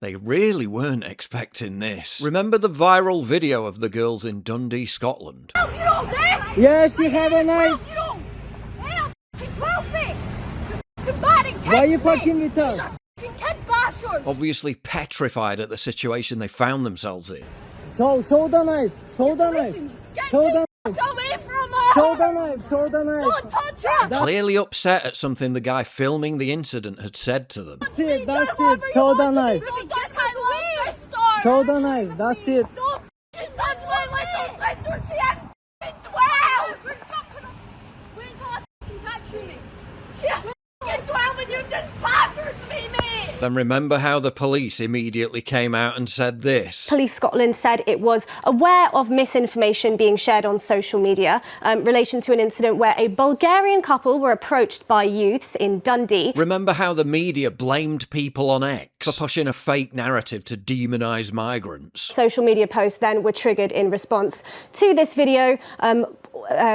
They really weren't expecting this. Remember the viral video of the girls in Dundee, Scotland? You don't dare! Yes, you have a knife. You don't! Hell, you broke me! Somebody catch Why are you me! fucking with us? You kid bashers! Obviously petrified at the situation they found themselves in. Show the knife. Show the knife. Show the knife. Get away from us! Show the knife. Show the knife. Don't touch us! Clearly upset at something the guy filming the incident had said to them. That's it. That's it. Show the knife. Don't touch my little sister! Show the knife. That's it. Don't f***ing touch my little sister! She has f***ing 12! We're jumping up! Wait until I f***ing catch you! She has f***ing 12 and you just battered me, mate! Then remember how the police immediately came out and said this. Police Scotland said it was aware of misinformation being shared on social media in relation to an incident where a Bulgarian couple were approached by youths in Dundee. Remember how the media blamed people on X for pushing a fake narrative to demonise migrants. Social media posts then were triggered in response to this video,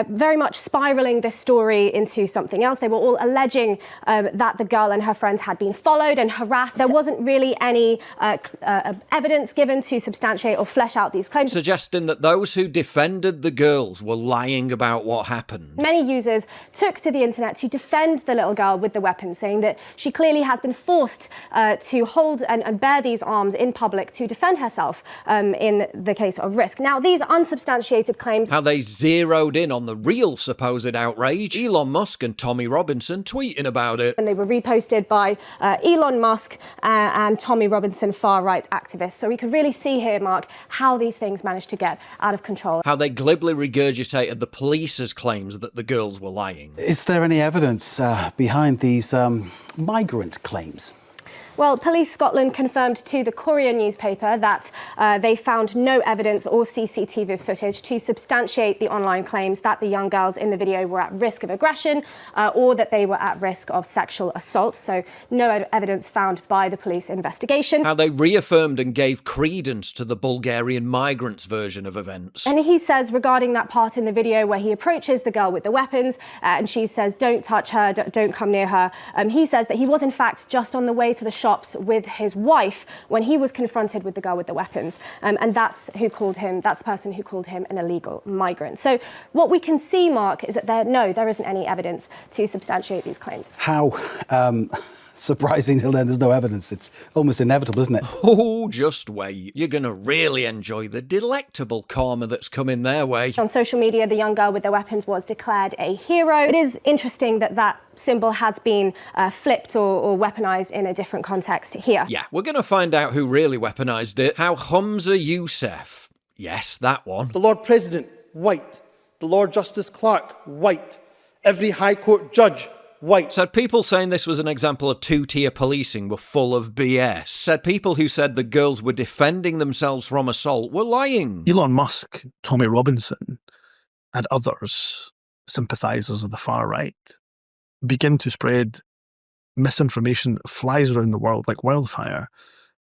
very much spiralling this story into something else. They were all alleging that the girl and her friends had been followed and harassed. There wasn't really any evidence given to substantiate or flesh out these claims. Suggesting that those who defended the girls were lying about what happened. Many users took to the internet to defend the little girl with the weapon, saying that she clearly has been forced to hold and bear these arms in public to defend herself in the case of risk. Now, these unsubstantiated claims... How they zeroed in on the real supposed outrage. Elon Musk and Tommy Robinson tweeting about it. And they were reposted by Elon Musk and Tommy Robinson, far-right activists. So we could really see here, Mark, how these things managed to get out of control. How they glibly regurgitated the police's claims that the girls were lying. Is there any evidence behind these migrant claims? Well, Police Scotland confirmed to the Courier newspaper that they found no evidence or CCTV footage to substantiate the online claims that the young girls in the video were at risk of aggression or that they were at risk of sexual assault. So no evidence found by the police investigation. How they reaffirmed and gave credence to the Bulgarian migrants' version of events. And he says regarding that part in the video where he approaches the girl with the weapons and she says, don't touch her, don't come near her. He says that he was in fact just on the way to the shops with his wife when he was confronted with the girl with the weapons. And that's the person who called him an illegal migrant. So what we can see, Mark, is that there isn't any evidence to substantiate these claims. How surprising till then there's no evidence. It's almost inevitable, isn't it? Oh, just wait. You're going to really enjoy the delectable karma that's coming their way. On social media, the young girl with the weapons was declared a hero. It is interesting that symbol has been flipped or weaponized in a different context here. Yeah, we're going to find out who really weaponized it. How Humza Yousaf, yes, that one. The Lord President, white. The Lord Justice Clerk, white. Every High Court judge, white. Said people saying this was an example of two-tier policing were full of BS. Said people who said the girls were defending themselves from assault were lying. Elon Musk, Tommy Robinson, and others, sympathisers of the far right, begin to spread misinformation that flies around the world like wildfire,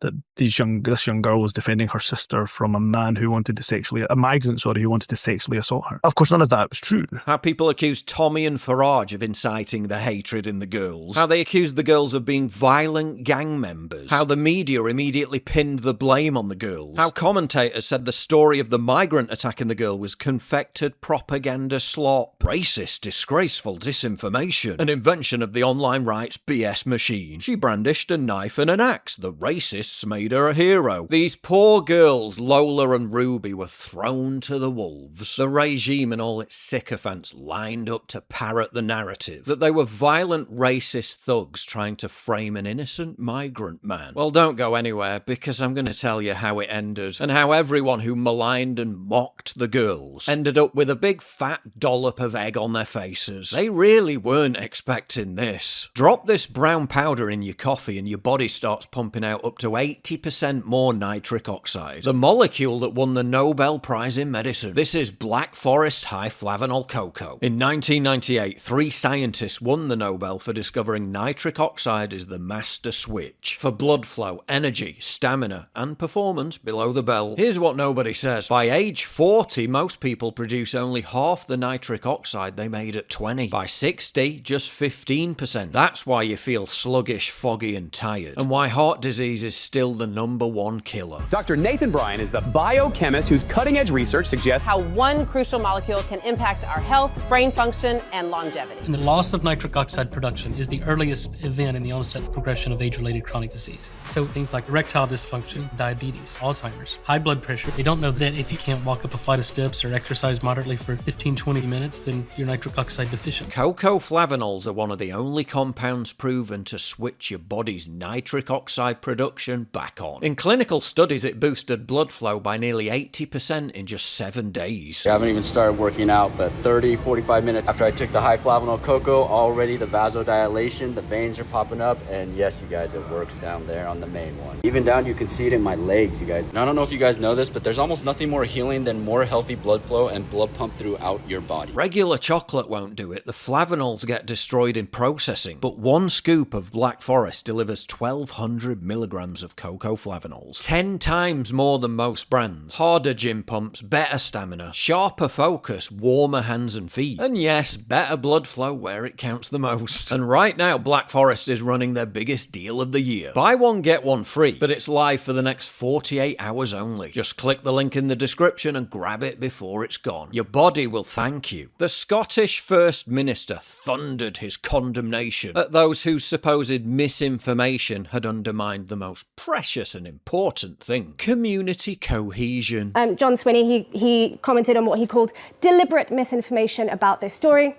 that this young girl was defending her sister from a migrant, who wanted to sexually assault her. Of course, none of that was true. How people accused Tommy and Farage of inciting the hatred in the girls. How they accused the girls of being violent gang members. How the media immediately pinned the blame on the girls. How commentators said the story of the migrant attacking the girl was confected propaganda slop. Racist, disgraceful disinformation. An invention of the online right's BS machine. She brandished a knife and an axe. The racists made her a hero. These poor girls, Lola and Ruby, were thrown to the wolves. The regime and all its sycophants lined up to parrot the narrative that they were violent racist thugs trying to frame an innocent migrant man. Well, don't go anywhere, because I'm going to tell you how it ended, and how everyone who maligned and mocked the girls ended up with a big fat dollop of egg on their faces. They really weren't expecting this. Drop this brown powder in your coffee and your body starts pumping out up to 80% more nitric oxide, the molecule that won the Nobel Prize in Medicine. This is Black Forest high flavanol cocoa. In 1998, 3 scientists won the Nobel for discovering nitric oxide is the master switch for blood flow, energy, stamina, and performance below the belt. Here's what nobody says. By age 40, most people produce only half the nitric oxide they made at 20. By 60, just 15%. That's why you feel sluggish, foggy, and tired, and why heart disease is still the #1 killer. Dr. Nathan Bryan is the biochemist whose cutting-edge research suggests how one crucial molecule can impact our health, brain function, and longevity. And the loss of nitric oxide production is the earliest event in the onset and progression of age-related chronic disease. So things like erectile dysfunction, diabetes, Alzheimer's, high blood pressure. They don't know that if you can't walk up a flight of steps or exercise moderately for 15-20 minutes, then you're nitric oxide deficient. Cocoa flavanols are one of the only compounds proven to switch your body's nitric oxide production back on. In clinical studies, it boosted blood flow by nearly 80% in just 7 days. I haven't even started working out, but 30-45 minutes after I took the high flavanol cocoa, already the vasodilation, the veins are popping up, and yes, you guys, it works down there on the main one. Even down, you can see it in my legs, you guys. Now, I don't know if you guys know this, but there's almost nothing more healing than more healthy blood flow and blood pump throughout your body. Regular chocolate won't do it. The flavanols get destroyed in processing, but 1 scoop of Black Forest delivers 1,200 milligrams of cocoa flavanols. 10 times more than most brands. Harder gym pumps, better stamina, sharper focus, warmer hands and feet. And yes, better blood flow where it counts the most. And right now, Black Forest is running their biggest deal of the year. Buy one, get one free, but it's live for the next 48 hours only. Just click the link in the description and grab it before it's gone. Your body will thank you. The Scottish First Minister thundered his condemnation at those whose supposed misinformation had undermined the most precious and important thing: community cohesion. John Swinney, he commented on what he called deliberate misinformation about this story.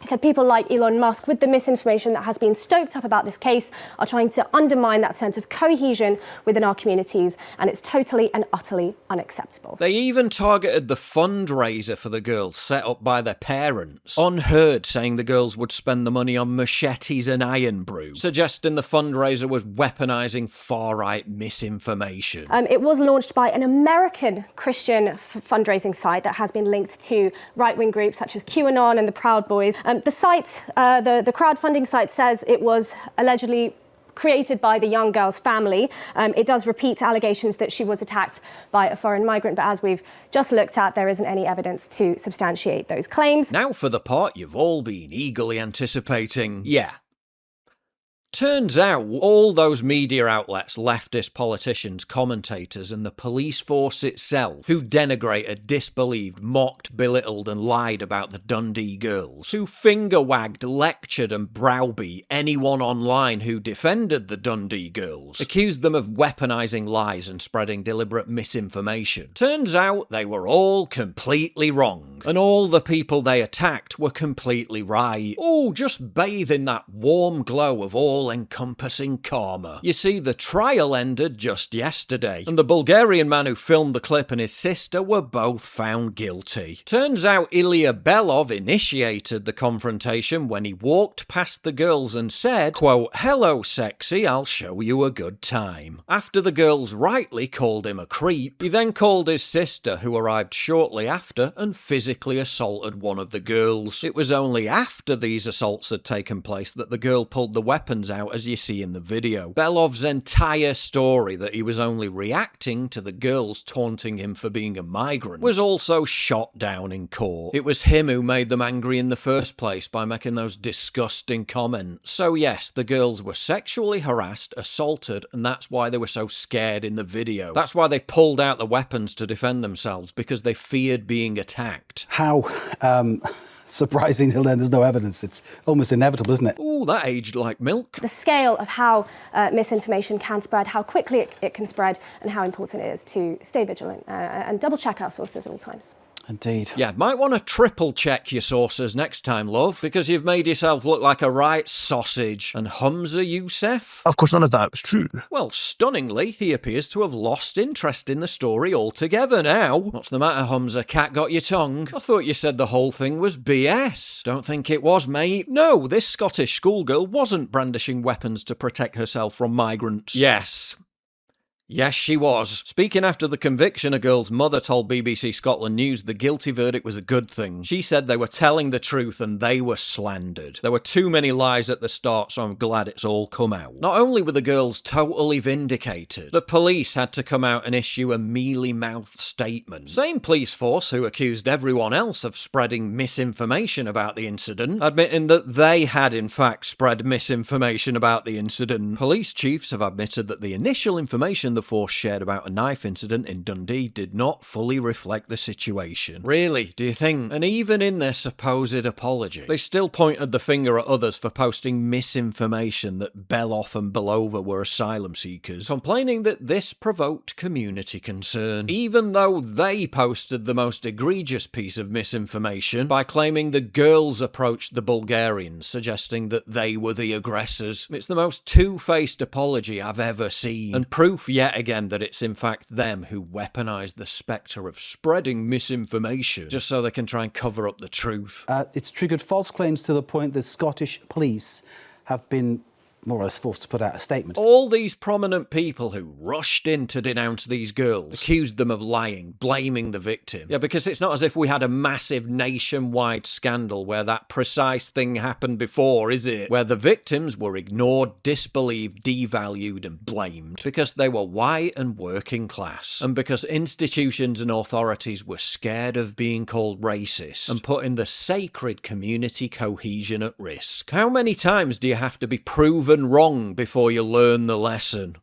He said people like Elon Musk, with the misinformation that has been stoked up about this case, are trying to undermine that sense of cohesion within our communities, and it's totally and utterly unacceptable. They even targeted the fundraiser for the girls set up by their parents. Unheard, saying the girls would spend the money on machetes and iron brew, suggesting the fundraiser was weaponising far-right misinformation. It was launched by an American Christian fundraising site that has been linked to right-wing groups such as QAnon and the Proud Boys. The site, the crowdfunding site, says it was allegedly created by the young girl's family. It does repeat allegations that she was attacked by a foreign migrant, but as we've just looked at, there isn't any evidence to substantiate those claims. Now for the part you've all been eagerly anticipating. Yeah. Turns out all those media outlets, leftist politicians, commentators, and the police force itself, who denigrated, disbelieved, mocked, belittled, and lied about the Dundee girls, who finger-wagged, lectured, and browbeat anyone online who defended the Dundee girls, accused them of weaponising lies and spreading deliberate misinformation. Turns out they were all completely wrong, and all the people they attacked were completely right. Oh, just bathe in that warm glow of all-encompassing karma. You see, the trial ended just yesterday, and the Bulgarian man who filmed the clip and his sister were both found guilty. Turns out Ilya Belov initiated the confrontation when he walked past the girls and said, quote, "Hello sexy, I'll show you a good time." After the girls rightly called him a creep, he then called his sister, who arrived shortly after, and physically assaulted one of the girls. It was only after these assaults had taken place that the girl pulled the weapons out, as you see in the video. Belov's entire story that he was only reacting to the girls taunting him for being a migrant was also shot down in court. It was him who made them angry in the first place by making those disgusting comments. So yes, the girls were sexually harassed, assaulted, and that's why they were so scared in the video. That's why they pulled out the weapons to defend themselves, because they feared being attacked. How surprising till then there's no evidence. It's almost inevitable, isn't it? Ooh, that aged like milk. The scale of how misinformation can spread, how quickly it can spread, and how important it is to stay vigilant and double check our sources at all times. Indeed. Yeah, might want to triple check your sources next time, love, because you've made yourself look like a right sausage. And Humza Yousaf? Of course, none of that was true. Well, stunningly, he appears to have lost interest in the story altogether now. What's the matter, Humza? Cat got your tongue? I thought you said the whole thing was BS. Don't think it was, mate. No, this Scottish schoolgirl wasn't brandishing weapons to protect herself from migrants. Yes. Yes, she was. Speaking after the conviction, a girl's mother told BBC Scotland News the guilty verdict was a good thing. She said they were telling the truth and they were slandered. There were too many lies at the start, so I'm glad it's all come out. Not only were the girls totally vindicated, the police had to come out and issue a mealy-mouthed statement. Same police force who accused everyone else of spreading misinformation about the incident, admitting that they had in fact spread misinformation about the incident. Police chiefs have admitted that the initial information the force shared about a knife incident in Dundee did not fully reflect the situation. Really, do you think? And even in their supposed apology, they still pointed the finger at others for posting misinformation that Beloff and Belova were asylum seekers, complaining that this provoked community concern, even though they posted the most egregious piece of misinformation by claiming the girls approached the Bulgarians, suggesting that they were the aggressors. It's the most two-faced apology I've ever seen, and proof yet again that it's in fact them who weaponized the spectre of spreading misinformation just so they can try and cover up the truth. It's triggered false claims to the point that Scottish police have been more or less forced to put out a statement. All these prominent people who rushed in to denounce these girls accused them of lying, blaming the victim. Yeah, because it's not as if we had a massive nationwide scandal where that precise thing happened before, is it? Where the victims were ignored, disbelieved, devalued and blamed because they were white and working class, and because institutions and authorities were scared of being called racist and putting the sacred community cohesion at risk. How many times do you have to be proven wrong before you learn the lesson?